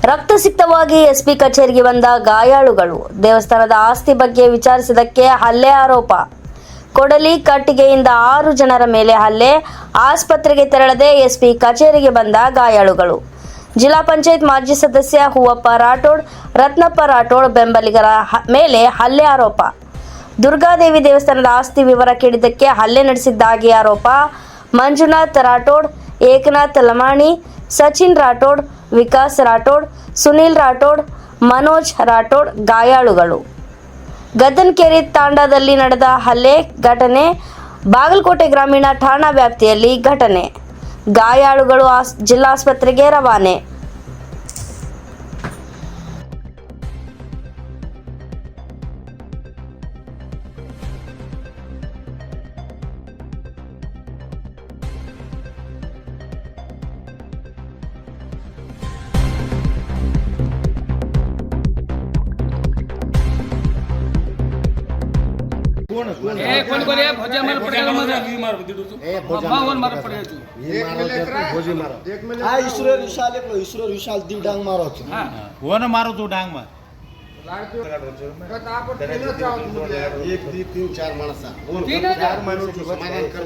ರಕ್ತಸಿಕ್ತವಾಗಿ SP ಕಚೇರಿಗೆ ಬಂದ ಗಾಯಾಳುಗಳು. ದೇವಸ್ಥಾನದ ಆಸ್ತಿ ಬಗ್ಗೆ ವಿಚಾರಿಸಿದ್ದಕ್ಕೆ ಹಲ್ಲೆ ಆರೋಪ. ಕೊಡಲಿ ಕಟ್ಟಿಗೆಯಿಂದ 6 ಜನರ ಮೇಲೆ ಹಲ್ಲೆ. ಆಸ್ಪತ್ರೆಗೆ ತೆರಳದೆ ಎಸ್ಪಿ ಕಚೇರಿಗೆ ಬಂದ ಗಾಯಾಳುಗಳು. ಜಿಲ್ಲಾ ಪಂಚಾಯತ್ ಮಾಜಿ ಸದಸ್ಯ ಹೂವಪ್ಪ ರಾಠೋಡ್, ರತ್ನಪ್ಪ ರಾಠೋಡ್ ಬೆಂಬಲಿಗರ ಮೇಲೆ ಹಲ್ಲೆ ಆರೋಪ. ದುರ್ಗಾದೇವಿ ದೇವಸ್ಥಾನದ ಆಸ್ತಿ ವಿವರ ಕೇಳಿದ್ದಕ್ಕೆ ಹಲ್ಲೆ ನಡೆಸಿದ್ದಾಗಿ ಆರೋಪ. ಮಂಜುನಾಥ್ ರಾಠೋಡ್, ಏಕನಾಥ್ ಲಮಾಣಿ, ಸಚಿನ್ ರಾಠೋಡ್, ವಿಕಾಸ್ ರಾಠೋಡ್, ಸುನಿಲ್ ರಾಠೋಡ್, ಮನೋಜ್ ರಾಠೋಡ್ ಗಾಯಾಳುಗಳು. ಗದ್ದನಕೆರೆ ತಾಂಡಾದಲ್ಲಿ ನಡೆದ ಹಲ್ಲೆ ಘಟನೆ. ಬಾಗಲಕೋಟೆ ಗ್ರಾಮೀಣ ಠಾಣಾ ವ್ಯಾಪ್ತಿಯಲ್ಲಿ ಘಟನೆ. ಗಾಯಾಳುಗಳು ಜಿಲ್ಲಾಸ್ಪತ್ರೆಗೆ ರವಾನೆ. ईश्वर विशाल दी डांग मारो वो ना मारो तू डांग मार 1 2 3 4 माणस समाधान कर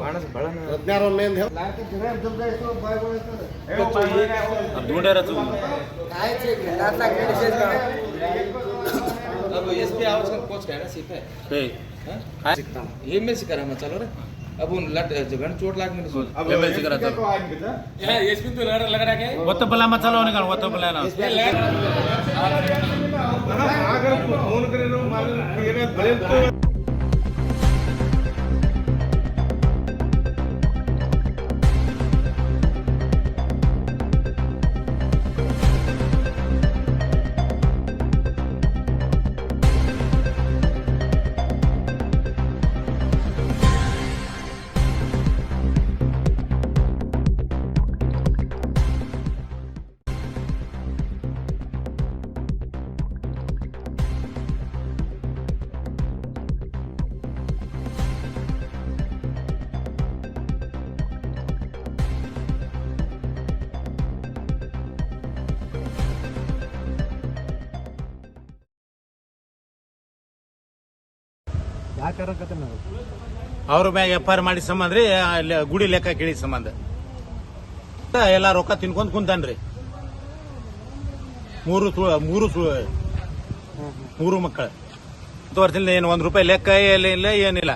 माणस बळा मेन अब एसपी आवाज का कोच कहना सीखा है ये में सिखा मत चलो रे अब उन लट जगन चोट लाग में सुन अब मैं सिखा था हां एसपी तो लग रहा है वो तो बला मत चलो निकाल वो तो बला ना अगर फोन करे नो मालूम ये भले तो ಅವ್ರ ಮ್ಯಾಗ FIR ಮಾಡಿ ಸಂಬಂಧ ರೀ ಗುಡಿ ಲೆಕ್ಕ ಕೇಳಿ ಸಂಬಂಧ ಎಲ್ಲ ರೊಕ್ಕ ತಿನ್ಕೊಂಡ್ ಕುಂತಾನ್ರಿ. ಮೂರು ಮಕ್ಕಳ ವರ್ಷದಿಂದ ಏನು 1 ರೂಪಾಯಿ ಲೆಕ್ಕ ಇಲ್ಲ ಏನಿಲ್ಲ.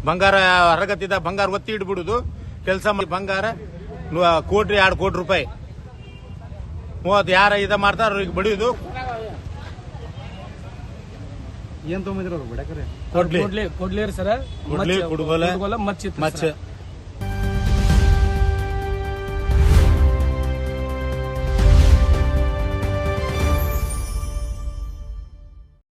ಬಂಗಾರ ಹೊರಗತ್ತಿದ್ದ ಬಂಗಾರ ಒತ್ತಿ ಇಡ್ಬಿಡುದು ಕೆಲಸ ಮಾಡಿ ಬಂಗಾರ 1 ಕೋಟಿ 2 ಕೋಟಿ ರೂಪಾಯಿ 30 ಯಾರ ಇದ ಮಾಡ್ತಾರ ಅವ್ರಿಗೆ ಬಡಿಯುದು. ಏನ್ ತೊಗೊಂಡಿದ್ರು ಬಿಡಕರೆ ಕೊಡ್ಲಿ ಕೊಡ್ಲಿ ಸರ ಕುಡುಗೋಲ ಮಚ್ಚ ಮಚ್ಚ